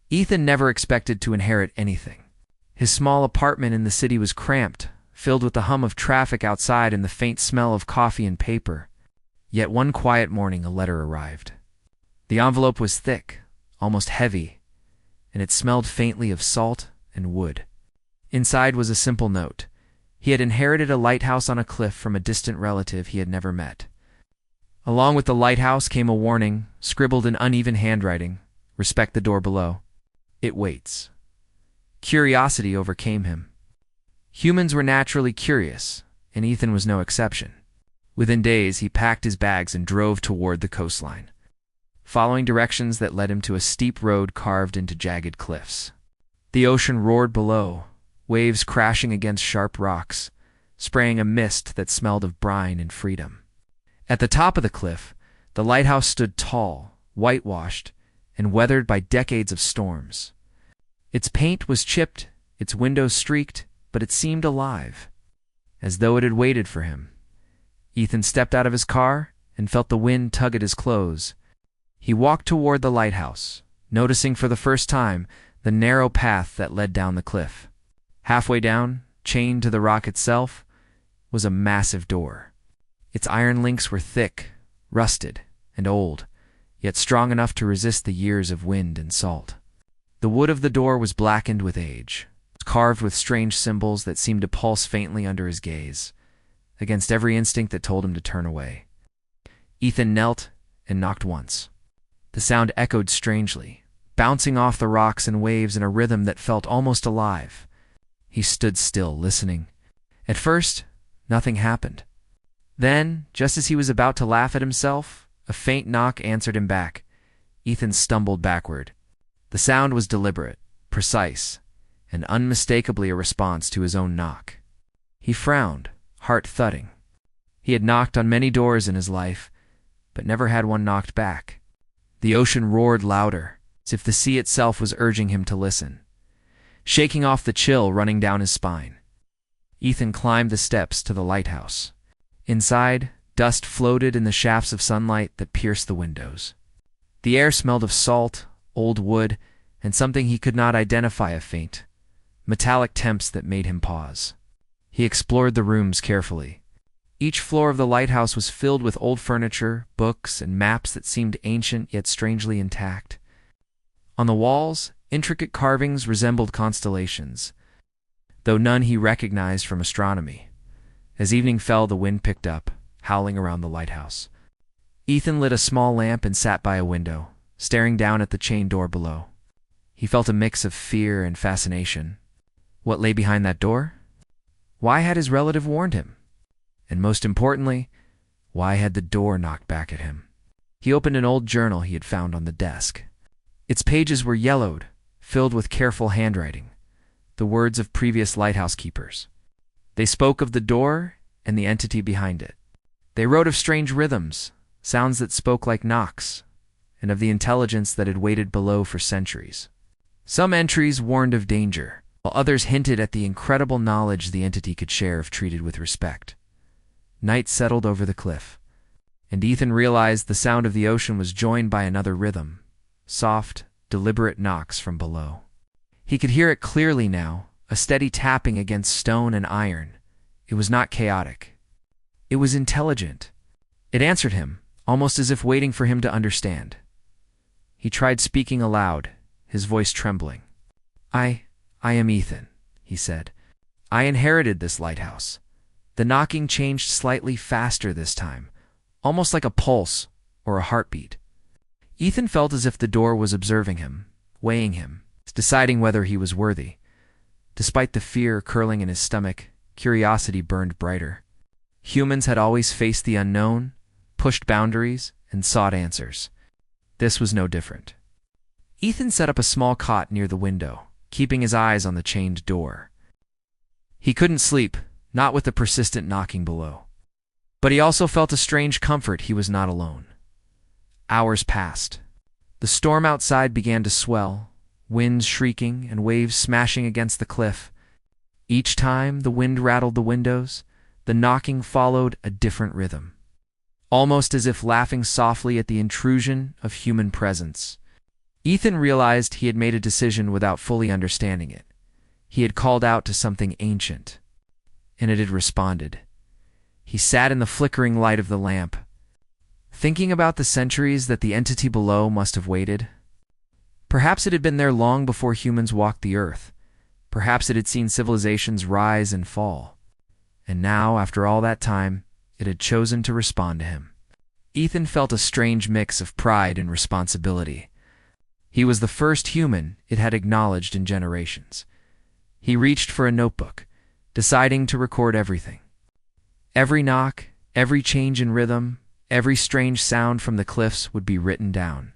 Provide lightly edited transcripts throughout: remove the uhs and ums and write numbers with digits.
Ethan never expected to inherit anything. His small apartment in the city was cramped, filled with the hum of traffic outside and the faint smell of coffee and paper. Yet one quiet morning a letter arrived. The envelope was thick, almost heavy, and it smelled faintly of salt and wood. Inside was a simple note. He had inherited a lighthouse on a cliff from a distant relative he had never met. Along with the lighthouse came a warning, scribbled in uneven handwriting: "Respect the door below. It waits." Curiosity overcame him. Humans were naturally curious, and Ethan was no exception. Within days, he packed his bags and drove toward the coastline, following directions that led him to a steep road carved into jagged cliffs. The ocean roared below, waves crashing against sharp rocks, spraying a mist that smelled of brine and freedom. At the top of the cliff, the lighthouse stood tall, whitewashed, and weathered by decades of storms. Its paint was chipped, its windows streaked, but it seemed alive, as though it had waited for him. Ethan stepped out of his car and felt the wind tug at his clothes. He walked toward the lighthouse, noticing for the first time the narrow path that led down the cliff. Halfway down, chained to the rock itself, was a massive door. Its iron links were thick, rusted, and old, yet strong enough to resist the years of wind and salt. The wood of the door was blackened with age, carved with strange symbols that seemed to pulse faintly under his gaze, against every instinct that told him to turn away. Ethan knelt and knocked once. The sound echoed strangely, bouncing off the rocks and waves in a rhythm that felt almost alive. He stood still, listening. At first, nothing happened. Then, just as he was about to laugh at himself, a faint knock answered him back. Ethan stumbled backward. The sound was deliberate, precise, and unmistakably a response to his own knock. He frowned, heart thudding. He had knocked on many doors in his life, but never had one knocked back. The ocean roared louder, as if the sea itself was urging him to listen, shaking off the chill running down his spine. Ethan climbed the steps to the lighthouse. Inside, dust floated in the shafts of sunlight that pierced the windows. The air smelled of salt, old wood, and something he could not identify, a faint, metallic temps that made him pause. He explored the rooms carefully. Each floor of the lighthouse was filled with old furniture, books, and maps that seemed ancient yet strangely intact. On the walls, intricate carvings resembled constellations, though none he recognized from astronomy. As evening fell, the wind picked up, howling around the lighthouse. Ethan lit a small lamp and sat by a window, staring down at the chained door below. He felt a mix of fear and fascination. What lay behind that door? Why had his relative warned him? And most importantly, why had the door knocked back at him? He opened an old journal he had found on the desk. Its pages were yellowed, filled with careful handwriting, the words of previous lighthouse keepers. They spoke of the door and the entity behind it. They wrote of strange rhythms, sounds that spoke like knocks, and of the intelligence that had waited below for centuries. Some entries warned of danger, while others hinted at the incredible knowledge the entity could share if treated with respect. Night settled over the cliff, and Ethan realized the sound of the ocean was joined by another rhythm, soft, deliberate knocks from below. He could hear it clearly now, a steady tapping against stone and iron. It was not chaotic. It was intelligent. It answered him, almost as if waiting for him to understand. He tried speaking aloud, his voice trembling. I am Ethan," he said. "I inherited this lighthouse." The knocking changed slightly faster this time, almost like a pulse or a heartbeat. Ethan felt as if the door was observing him, weighing him, deciding whether he was worthy. Despite the fear curling in his stomach, curiosity burned brighter. Humans had always faced the unknown, pushed boundaries, and sought answers. This was no different. Ethan set up a small cot near the window, keeping his eyes on the chained door. He couldn't sleep, not with the persistent knocking below. But he also felt a strange comfort he was not alone. Hours passed. The storm outside began to swell, winds shrieking and waves smashing against the cliff. Each time the wind rattled the windows, the knocking followed a different rhythm, almost as if laughing softly at the intrusion of human presence. Ethan realized he had made a decision without fully understanding it. He had called out to something ancient, and it had responded. He sat in the flickering light of the lamp, thinking about the centuries that the entity below must have waited. Perhaps it had been there long before humans walked the earth. Perhaps it had seen civilizations rise and fall. And now, after all that time, it had chosen to respond to him. Ethan felt a strange mix of pride and responsibility. He was the first human it had acknowledged in generations. He reached for a notebook, deciding to record everything. Every knock, every change in rhythm, every strange sound from the cliffs would be written down.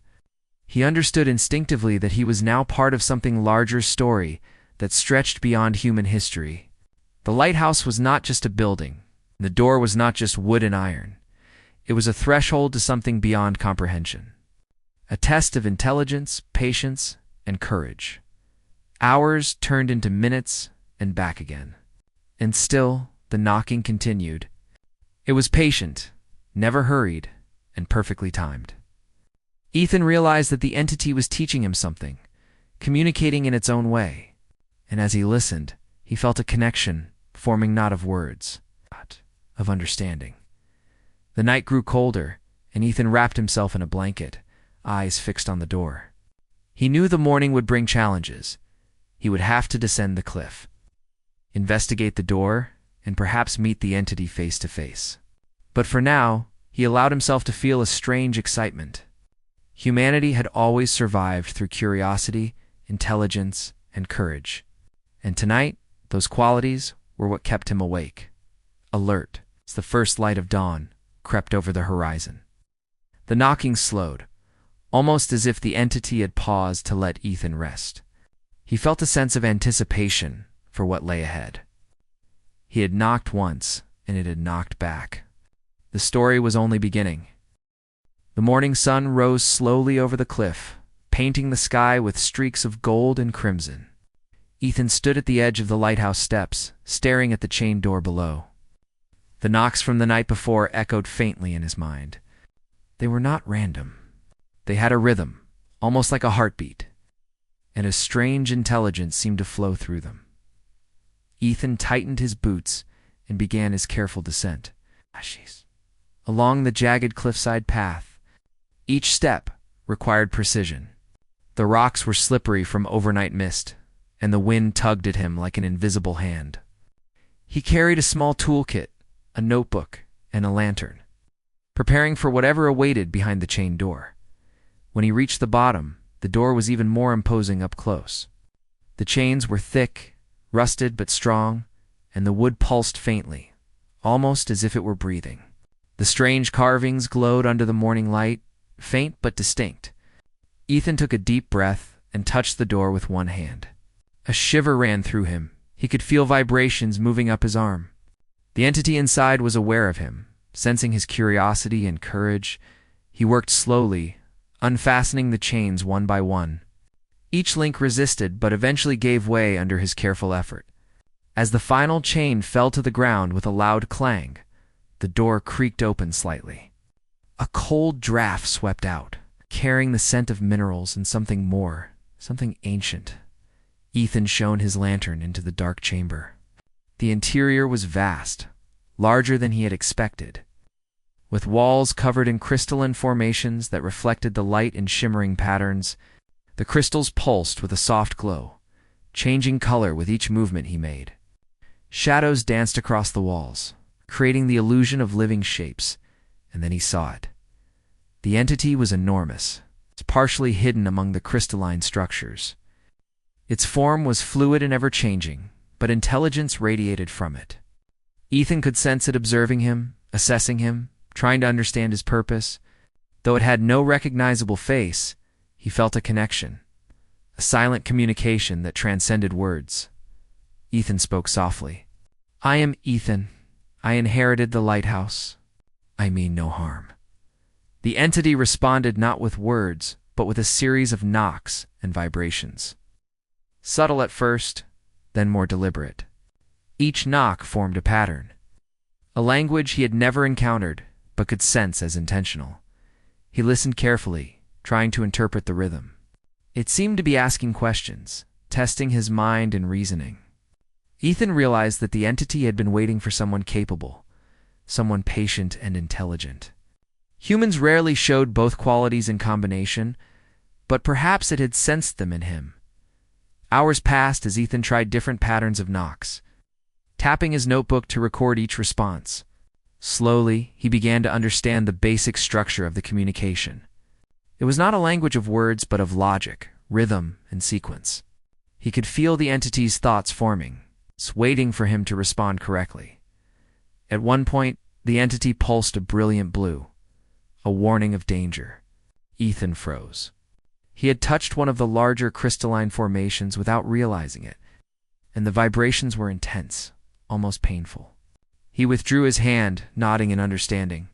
He understood instinctively that he was now part of something larger story that stretched beyond human history. The lighthouse was not just a building. The door was not just wood and iron. It was a threshold to something beyond comprehension. A test of intelligence, patience, and courage. Hours turned into minutes and back again. And still, the knocking continued. It was patient, never hurried, and perfectly timed. Ethan realized that the entity was teaching him something, communicating in its own way. And as he listened, he felt a connection forming not of words, but of understanding. The night grew colder, and Ethan wrapped himself in a blanket, eyes fixed on the door. He knew the morning would bring challenges. He would have to descend the cliff, investigate the door, and perhaps meet the entity face to face. But for now, he allowed himself to feel a strange excitement. Humanity had always survived through curiosity, intelligence, and courage. And tonight, those qualities were what kept him awake, alert, as the first light of dawn crept over the horizon. The knocking slowed, almost as if the entity had paused to let Ethan rest. He felt a sense of anticipation for what lay ahead. He had knocked once, and it had knocked back. The story was only beginning. The morning sun rose slowly over the cliff, painting the sky with streaks of gold and crimson. Ethan stood at the edge of the lighthouse steps, staring at the chained door below. The knocks from the night before echoed faintly in his mind. They were not random. They had a rhythm, almost like a heartbeat, and a strange intelligence seemed to flow through them. Ethan tightened his boots and began his careful descent. Along the jagged cliffside path, each step required precision. The rocks were slippery from overnight mist, and the wind tugged at him like an invisible hand. He carried a small toolkit, a notebook, and a lantern, preparing for whatever awaited behind the chained door. When he reached the bottom, the door was even more imposing up close. The chains were thick, rusted but strong, and the wood pulsed faintly, almost as if it were breathing. The strange carvings glowed under the morning light, faint but distinct. Ethan took a deep breath and touched the door with one hand. A shiver ran through him. He could feel vibrations moving up his arm. The entity inside was aware of him, sensing his curiosity and courage. He worked slowly, unfastening the chains one by one. Each link resisted but eventually gave way under his careful effort. As the final chain fell to the ground with a loud clang, the door creaked open slightly. A cold draft swept out, carrying the scent of minerals and something more, something ancient. Ethan shone his lantern into the dark chamber. The interior was vast, larger than he had expected, with walls covered in crystalline formations that reflected the light in shimmering patterns. The crystals pulsed with a soft glow, changing color with each movement he made. Shadows danced across the walls, creating the illusion of living shapes, and then he saw it. The entity was enormous, partially hidden among the crystalline structures. Its form was fluid and ever-changing, but intelligence radiated from it. Ethan could sense it observing him, assessing him, trying to understand his purpose. Though it had no recognizable face, he felt a connection, a silent communication that transcended words. Ethan spoke softly. "I am Ethan. I inherited the lighthouse. I mean no harm." The entity responded not with words, but with a series of knocks and vibrations. Subtle at first, then more deliberate. Each knock formed a pattern, a language he had never encountered, but could sense as intentional. He listened carefully, trying to interpret the rhythm. It seemed to be asking questions, testing his mind and reasoning. Ethan realized that the entity had been waiting for someone capable, someone patient and intelligent. Humans rarely showed both qualities in combination, but perhaps it had sensed them in him. Hours passed as Ethan tried different patterns of knocks, tapping his notebook to record each response. Slowly, he began to understand the basic structure of the communication. It was not a language of words, but of logic, rhythm, and sequence. He could feel the entity's thoughts forming, waiting for him to respond correctly. At one point, the entity pulsed a brilliant blue, a warning of danger. Ethan froze. He had touched one of the larger crystalline formations without realizing it, and the vibrations were intense, almost painful. He withdrew his hand, nodding in understanding.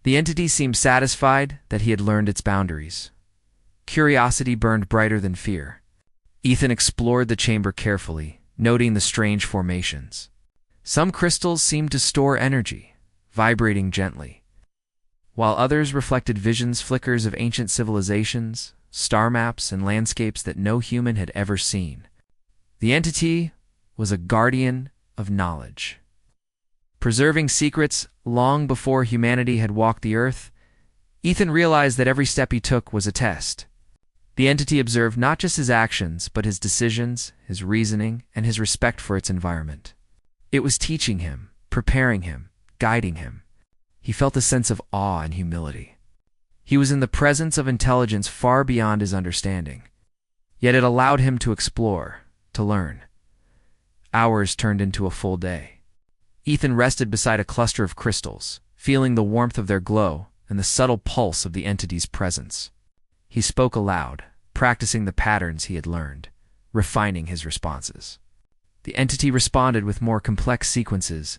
The entity seemed satisfied that he had learned its boundaries. Curiosity burned brighter than fear. Ethan explored the chamber carefully, noting the strange formations. Some crystals seemed to store energy, vibrating gently, while others reflected visions, flickers of ancient civilizations, star maps, and landscapes that no human had ever seen. The entity was a guardian of knowledge, preserving secrets long before humanity had walked the earth. Ethan realized that every step he took was a test. The entity observed not just his actions, but his decisions, his reasoning, and his respect for its environment. It was teaching him, preparing him, guiding him. He felt a sense of awe and humility. He was in the presence of intelligence far beyond his understanding. Yet it allowed him to explore, to learn. Hours turned into a full day. Ethan rested beside a cluster of crystals, feeling the warmth of their glow and the subtle pulse of the entity's presence. He spoke aloud, practicing the patterns he had learned, refining his responses. The entity responded with more complex sequences,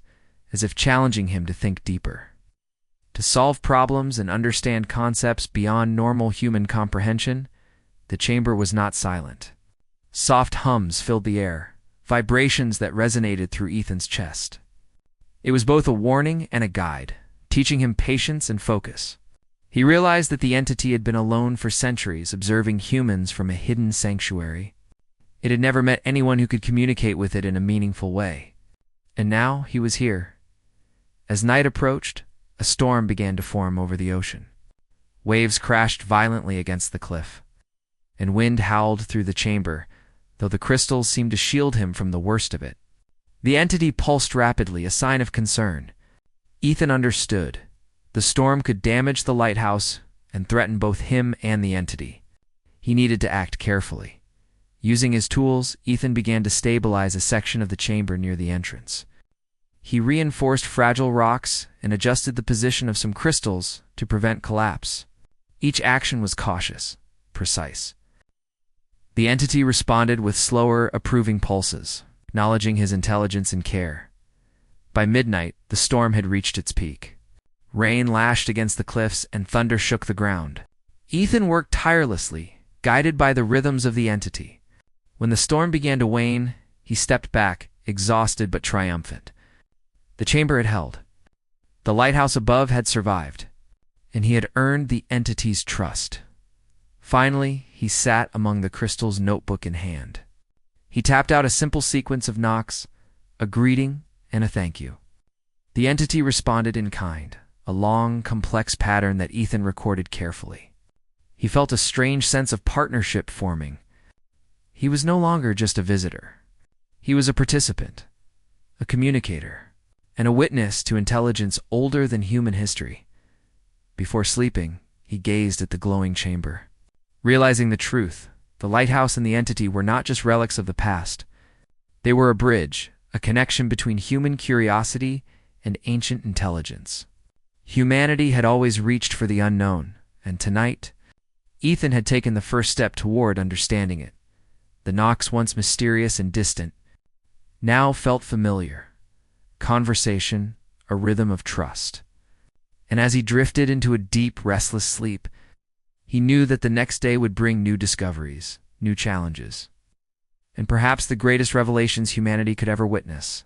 as if challenging him to think deeper, to solve problems and understand concepts beyond normal human comprehension. The chamber was not silent. Soft hums filled the air, vibrations that resonated through Ethan's chest. It was both a warning and a guide, teaching him patience and focus. He realized that the entity had been alone for centuries, observing humans from a hidden sanctuary. It had never met anyone who could communicate with it in a meaningful way. And now he was here. As night approached, a storm began to form over the ocean. Waves crashed violently against the cliff, and wind howled through the chamber, though the crystals seemed to shield him from the worst of it. The entity pulsed rapidly, a sign of concern. Ethan understood. The storm could damage the lighthouse and threaten both him and the entity. He needed to act carefully. Using his tools, Ethan began to stabilize a section of the chamber near the entrance. He reinforced fragile rocks and adjusted the position of some crystals to prevent collapse. Each action was cautious, precise. The entity responded with slower, approving pulses, acknowledging his intelligence and care. By midnight, the storm had reached its peak. Rain lashed against the cliffs and thunder shook the ground. Ethan worked tirelessly, guided by the rhythms of the entity. When the storm began to wane, he stepped back, exhausted but triumphant. The chamber had held. The lighthouse above had survived, and he had earned the entity's trust. Finally, he sat among the crystals, notebook in hand. He tapped out a simple sequence of knocks, a greeting, and a thank you. The entity responded in kind, a long, complex pattern that Ethan recorded carefully. He felt a strange sense of partnership forming. He was no longer just a visitor. He was a participant, a communicator, and a witness to intelligence older than human history. Before sleeping, he gazed at the glowing chamber. Realizing the truth, the lighthouse and the entity were not just relics of the past. They were a bridge, a connection between human curiosity and ancient intelligence. Humanity had always reached for the unknown, and tonight, Ethan had taken the first step toward understanding it. The knocks, once mysterious and distant, now felt familiar. Conversation, a rhythm of trust. And as he drifted into a deep, restless sleep, he knew that the next day would bring new discoveries, new challenges, and perhaps the greatest revelations humanity could ever witness.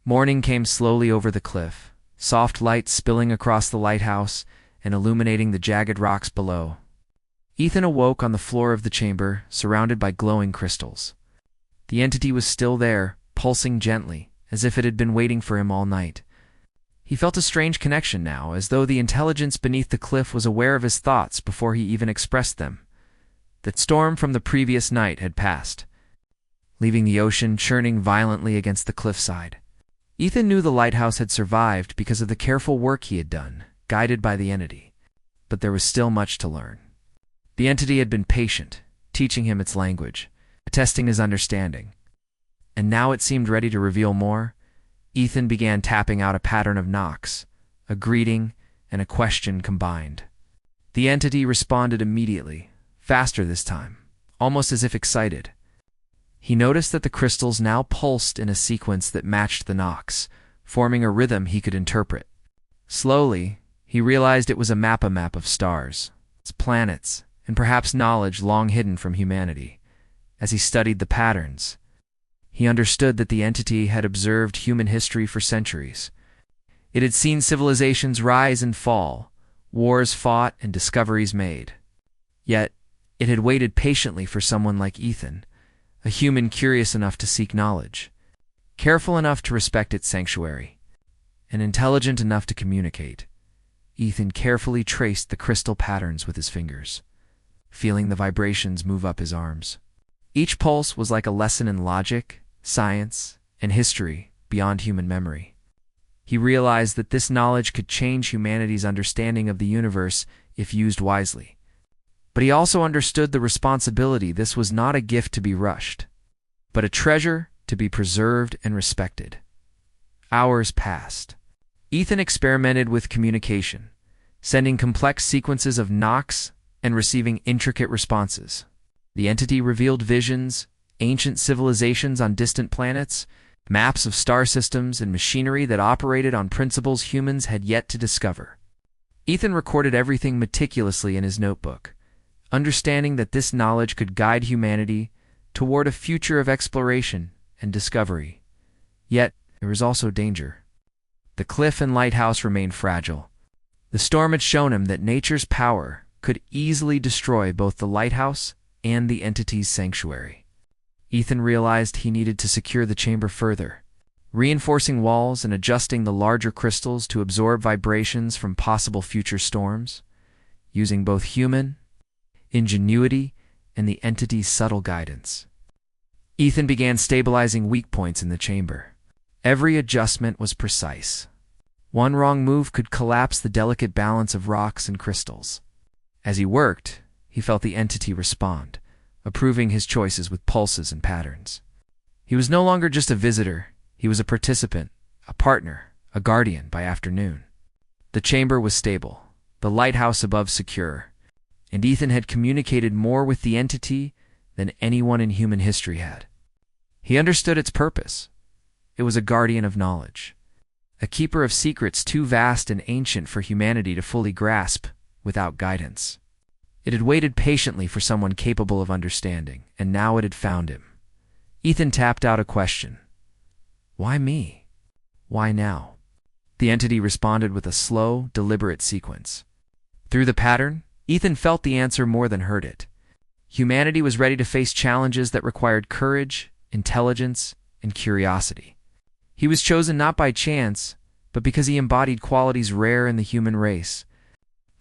Morning came slowly over the cliff, soft light spilling across the lighthouse and illuminating the jagged rocks below. Ethan awoke on the floor of the chamber, surrounded by glowing crystals. The entity was still there, pulsing gently, as if it had been waiting for him all night. He felt a strange connection now, as though the intelligence beneath the cliff was aware of his thoughts before he even expressed them. The storm from the previous night had passed, leaving the ocean churning violently against the cliffside. Ethan knew the lighthouse had survived because of the careful work he had done, guided by the entity. But there was still much to learn. The entity had been patient, teaching him its language, testing his understanding. And now it seemed ready to reveal more. Ethan began tapping out a pattern of knocks, a greeting and a question combined. The entity responded immediately, faster this time, almost as if excited. He noticed that the crystals now pulsed in a sequence that matched the knocks, forming a rhythm he could interpret. Slowly, he realized it was a map of stars, its planets, and perhaps knowledge long hidden from humanity. As he studied the patterns, he understood that the entity had observed human history for centuries. It had seen civilizations rise and fall, wars fought and discoveries made. Yet, it had waited patiently for someone like Ethan, a human curious enough to seek knowledge, careful enough to respect its sanctuary, and intelligent enough to communicate. Ethan carefully traced the crystal patterns with his fingers, feeling the vibrations move up his arms. Each pulse was like a lesson in logic, science, and history beyond human memory. He realized that this knowledge could change humanity's understanding of the universe if used wisely. But he also understood the responsibility. This was not a gift to be rushed, but a treasure to be preserved and respected. Hours passed. Ethan experimented with communication, sending complex sequences of knocks and receiving intricate responses. The entity revealed visions, ancient civilizations on distant planets, maps of star systems, and machinery that operated on principles humans had yet to discover. Ethan recorded everything meticulously in his notebook, understanding that this knowledge could guide humanity toward a future of exploration and discovery. Yet, there was also danger. The cliff and lighthouse remained fragile. The storm had shown him that nature's power could easily destroy both the lighthouse and the entity's sanctuary. Ethan realized he needed to secure the chamber further, reinforcing walls and adjusting the larger crystals to absorb vibrations from possible future storms, using both human ingenuity and the entity's subtle guidance. Ethan began stabilizing weak points in the chamber. Every adjustment was precise. One wrong move could collapse the delicate balance of rocks and crystals. As he worked, he felt the entity respond, approving his choices with pulses and patterns. He was no longer just a visitor, he was a participant, a partner, a guardian by afternoon. The chamber was stable, the lighthouse above secure, and Ethan had communicated more with the entity than anyone in human history had. He understood its purpose. It was a guardian of knowledge, a keeper of secrets too vast and ancient for humanity to fully grasp without guidance. It had waited patiently for someone capable of understanding, and now it had found him. Ethan tapped out a question. Why me? Why now? The entity responded with a slow, deliberate sequence. Through the pattern, Ethan felt the answer more than heard it. Humanity was ready to face challenges that required courage, intelligence, and curiosity. He was chosen not by chance, but because he embodied qualities rare in the human race.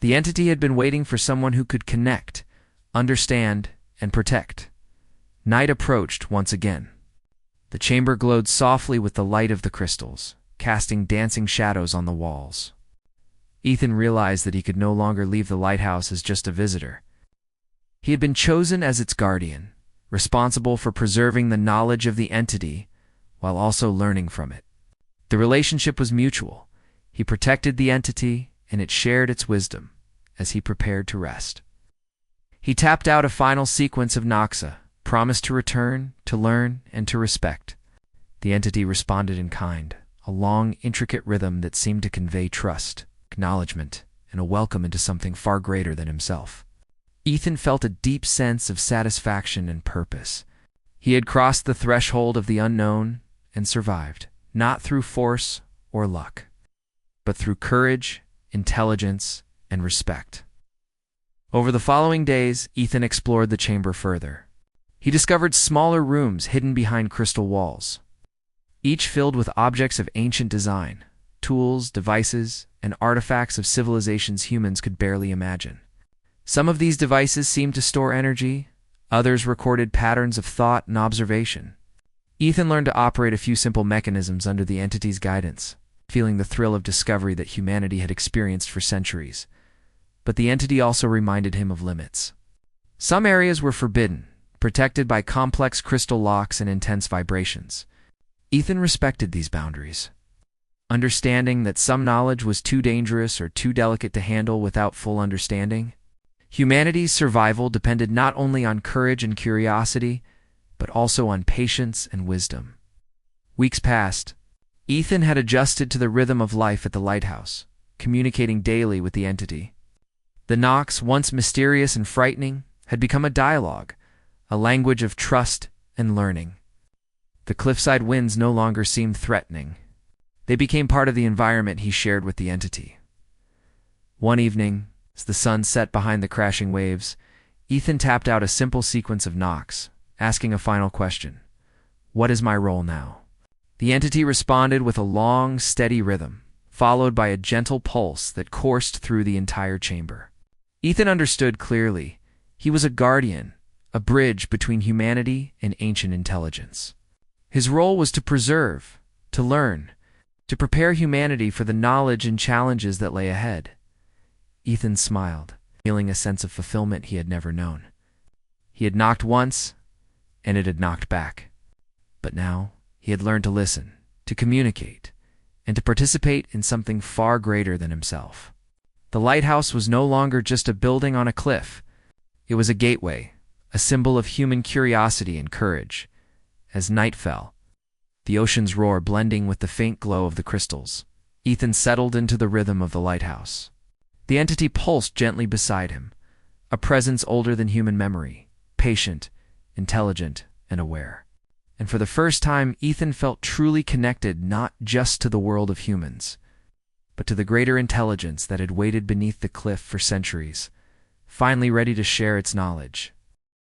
The entity had been waiting for someone who could connect, understand, and protect. Night approached once again. The chamber glowed softly with the light of the crystals, casting dancing shadows on the walls. Ethan realized that he could no longer leave the lighthouse as just a visitor. He had been chosen as its guardian, responsible for preserving the knowledge of the entity while also learning from it. The relationship was mutual. He protected the entity, and it shared its wisdom as he prepared to rest. He tapped out a final sequence of Noxa, promised to return, to learn, and to respect. The entity responded in kind, a long, intricate rhythm that seemed to convey trust, acknowledgement, and a welcome into something far greater than himself. Ethan felt a deep sense of satisfaction and purpose. He had crossed the threshold of the unknown and survived, not through force or luck, but through courage, intelligence, and respect. Over the following days, Ethan explored the chamber further. He discovered smaller rooms hidden behind crystal walls, each filled with objects of ancient design, tools, devices, and artifacts of civilizations humans could barely imagine. Some of these devices seemed to store energy, others recorded patterns of thought and observation. Ethan learned to operate a few simple mechanisms under the entity's guidance, feeling the thrill of discovery that humanity had experienced for centuries. But the entity also reminded him of limits. Some areas were forbidden, protected by complex crystal locks and intense vibrations. Ethan respected these boundaries, understanding that some knowledge was too dangerous or too delicate to handle without full understanding. Humanity's survival depended not only on courage and curiosity, but also on patience and wisdom. Weeks passed. Ethan had adjusted to the rhythm of life at the lighthouse, communicating daily with the entity. The knocks, once mysterious and frightening, had become a dialogue, a language of trust and learning. The cliffside winds no longer seemed threatening. They became part of the environment he shared with the entity. One evening, as the sun set behind the crashing waves, Ethan tapped out a simple sequence of knocks, asking a final question. "What is my role now?" The entity responded with a long, steady rhythm, followed by a gentle pulse that coursed through the entire chamber. Ethan understood clearly. He was a guardian, a bridge between humanity and ancient intelligence. His role was to preserve, to learn, to prepare humanity for the knowledge and challenges that lay ahead. Ethan smiled, feeling a sense of fulfillment he had never known. He had knocked once, and it had knocked back. But now, he had learned to listen, to communicate, and to participate in something far greater than himself. The lighthouse was no longer just a building on a cliff. It was a gateway, a symbol of human curiosity and courage. As night fell, the ocean's roar blending with the faint glow of the crystals, Ethan settled into the rhythm of the lighthouse. The entity pulsed gently beside him, a presence older than human memory, patient, intelligent, and aware. And for the first time, Ethan felt truly connected not just to the world of humans, but to the greater intelligence that had waited beneath the cliff for centuries, finally ready to share its knowledge.